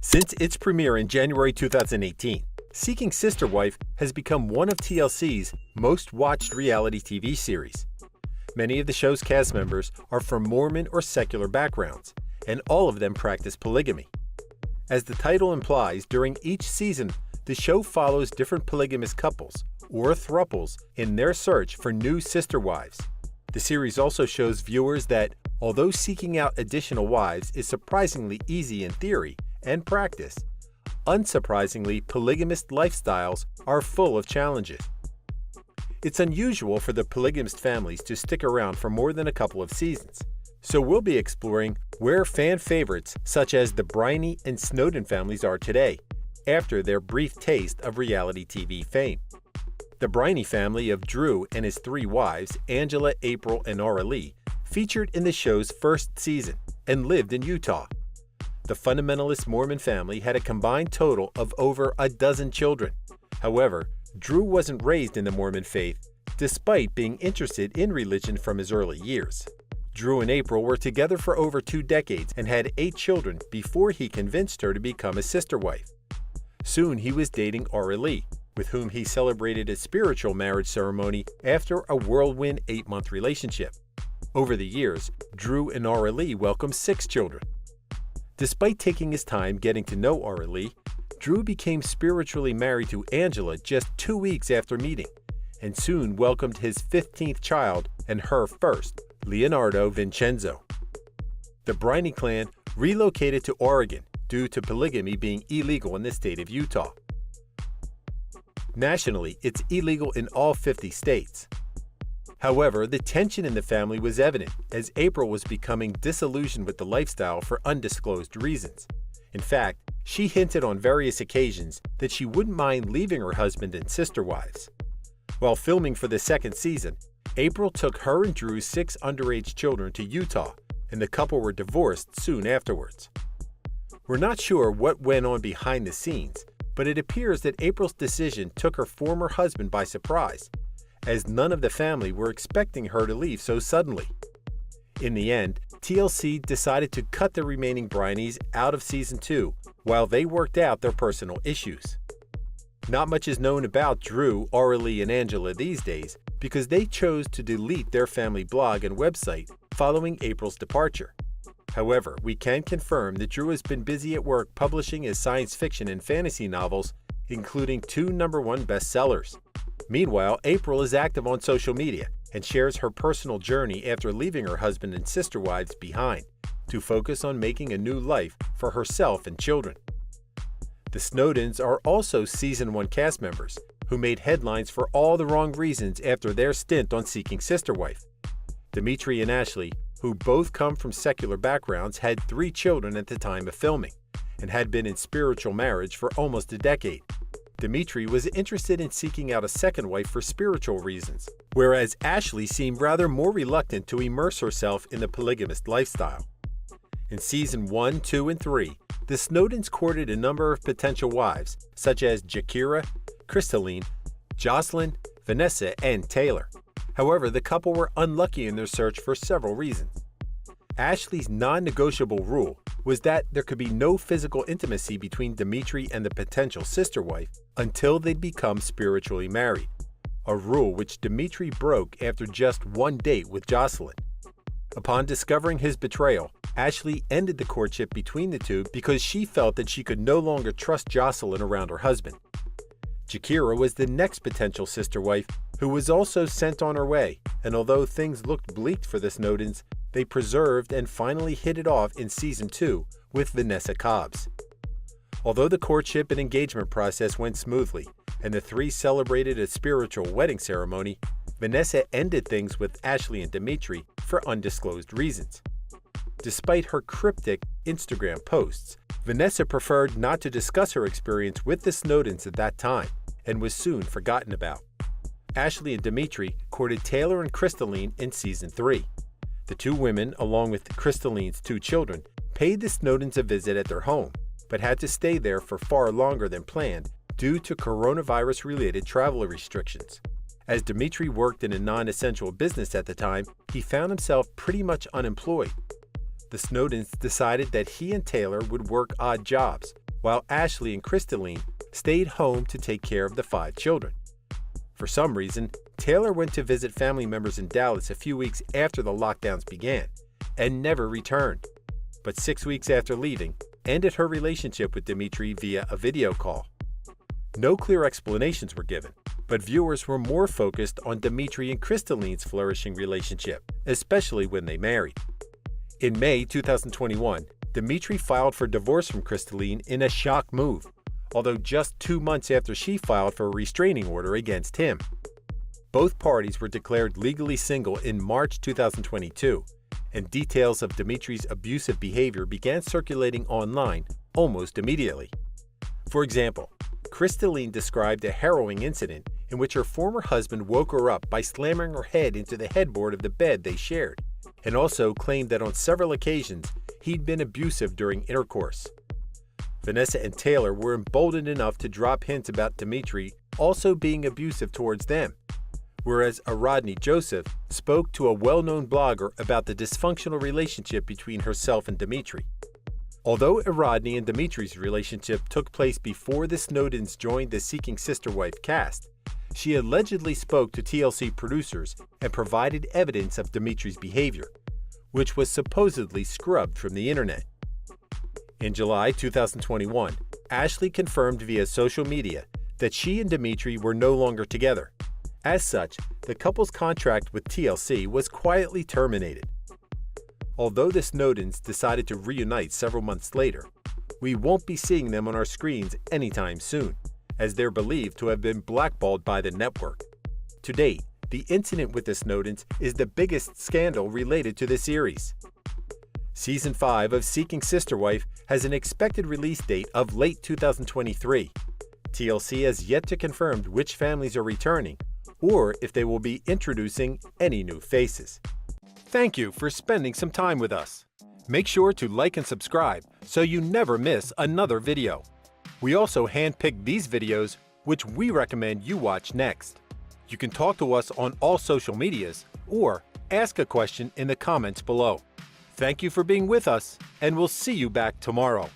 Since its premiere in January 2018, Seeking Sister Wife has become one of TLC's most watched reality TV series. Many of the show's cast members are from Mormon or secular backgrounds, and all of them practice polygamy. As the title implies, during each season, the show follows different polygamous couples, or throuples, in their search for new sister wives. The series also shows viewers that, although seeking out additional wives is surprisingly easy in theory and practice, unsurprisingly, polygamist lifestyles are full of challenges. It's unusual for the polygamist families to stick around for more than a couple of seasons, so we'll be exploring where fan favorites such as the Briney and Snowden families are today, after their brief taste of reality TV fame. The Briney family of Drew and his three wives, Angela, April, and Aurelie, featured in the show's first season and lived in Utah. The fundamentalist Mormon family had a combined total of over a dozen children. However, Drew wasn't raised in the Mormon faith, despite being interested in religion from his early years. Drew and April were together for over 2 decades and had 8 children before he convinced her to become a sister wife. Soon he was dating Aurelie, with whom he celebrated a spiritual marriage ceremony after a whirlwind 8-month relationship. Over the years, Drew and Aurelie welcomed 6 children. Despite taking his time getting to know Aurelie, Drew became spiritually married to Angela just 2 weeks after meeting, and soon welcomed his 15th child and her first, Leonardo Vincenzo. The Briney clan relocated to Oregon due to polygamy being illegal in the state of Utah. Nationally, it's illegal in all 50 states. However, the tension in the family was evident as April was becoming disillusioned with the lifestyle for undisclosed reasons. In fact, she hinted on various occasions that she wouldn't mind leaving her husband and sister wives. While filming for the second season, April took her and Drew's 6 underage children to Utah, and the couple were divorced soon afterwards. We're not sure what went on behind the scenes, but it appears that April's decision took her former husband by surprise, as none of the family were expecting her to leave so suddenly. In the end, TLC decided to cut the remaining Brineys out of Season 2 while they worked out their personal issues. Not much is known about Drew, Aurelie, and Angela these days because they chose to delete their family blog and website following April's departure. However, we can confirm that Drew has been busy at work publishing his science fiction and fantasy novels, including 2 #1 bestsellers. Meanwhile, April is active on social media and shares her personal journey after leaving her husband and sister wives behind to focus on making a new life for herself and children. The Snowdens are also Season 1 cast members who made headlines for all the wrong reasons after their stint on Seeking Sister Wife. Dimitri and Ashley, who both come from secular backgrounds, had 3 children at the time of filming and had been in spiritual marriage for almost a decade. Dimitri was interested in seeking out a second wife for spiritual reasons, whereas Ashley seemed rather more reluctant to immerse herself in the polygamist lifestyle. In Season 1, 2, and 3, the Snowdens courted a number of potential wives, such as Jakira, Crystalline, Jocelyn, Vanessa, and Taylor. However, the couple were unlucky in their search for several reasons. Ashley's non-negotiable rule was that there could be no physical intimacy between Dimitri and the potential sister wife until they'd become spiritually married, a rule which Dimitri broke after just 1 date with Jocelyn. Upon discovering his betrayal, Ashley ended the courtship between the two because she felt that she could no longer trust Jocelyn around her husband. Jakira was the next potential sister wife who was also sent on her way, and although things looked bleak for the Snowdens, they persevered and finally hit it off in Season 2 with Vanessa Cobbs. Although the courtship and engagement process went smoothly, and the 3 celebrated a spiritual wedding ceremony, Vanessa ended things with Ashley and Dimitri for undisclosed reasons. Despite her cryptic Instagram posts, Vanessa preferred not to discuss her experience with the Snowdens at that time, and was soon forgotten about. Ashley and Dimitri courted Taylor and Crystalline in Season 3. The 2 women, along with Crystalline's 2 children, paid the Snowdens a visit at their home, but had to stay there for far longer than planned due to coronavirus-related travel restrictions. As Dimitri worked in a non-essential business at the time, he found himself pretty much unemployed. The Snowdens decided that he and Taylor would work odd jobs, while Ashley and Crystalline stayed home to take care of the 5 children. For some reason, Taylor went to visit family members in Dallas a few weeks after the lockdowns began and never returned, but 6 weeks after leaving, ended her relationship with Dimitri via a video call. No clear explanations were given, but viewers were more focused on Dimitri and Crystalline's flourishing relationship, especially when they married. In May 2021, Dimitri filed for divorce from Crystalline in a shock move, although just 2 months after she filed for a restraining order against him. Both parties were declared legally single in March 2022, and details of Dimitri's abusive behavior began circulating online almost immediately. For example, Crystalline described a harrowing incident in which her former husband woke her up by slamming her head into the headboard of the bed they shared, and also claimed that on several occasions he'd been abusive during intercourse. Vanessa and Taylor were emboldened enough to drop hints about Dimitri also being abusive towards them, whereas Rodney Joseph spoke to a well-known blogger about the dysfunctional relationship between herself and Dimitri. Although Rodney and Dimitri's relationship took place before the Snowdens joined the Seeking Sister Wife cast, she allegedly spoke to TLC producers and provided evidence of Dimitri's behavior, which was supposedly scrubbed from the internet. In July 2021, Ashley confirmed via social media that she and Dimitri were no longer together. As such, the couple's contract with TLC was quietly terminated. Although the Snowdens decided to reunite several months later, we won't be seeing them on our screens anytime soon, as they're believed to have been blackballed by the network. To date, the incident with the Snowdens is the biggest scandal related to the series. Season 5 of Seeking Sister Wife has an expected release date of late 2023. TLC has yet to confirm which families are returning, or if they will be introducing any new faces. Thank you for spending some time with us. Make sure to like and subscribe so you never miss another video. We also handpick these videos which we recommend you watch next. You can talk to us on all social medias or ask a question in the comments below. Thank you for being with us, and we'll see you back tomorrow.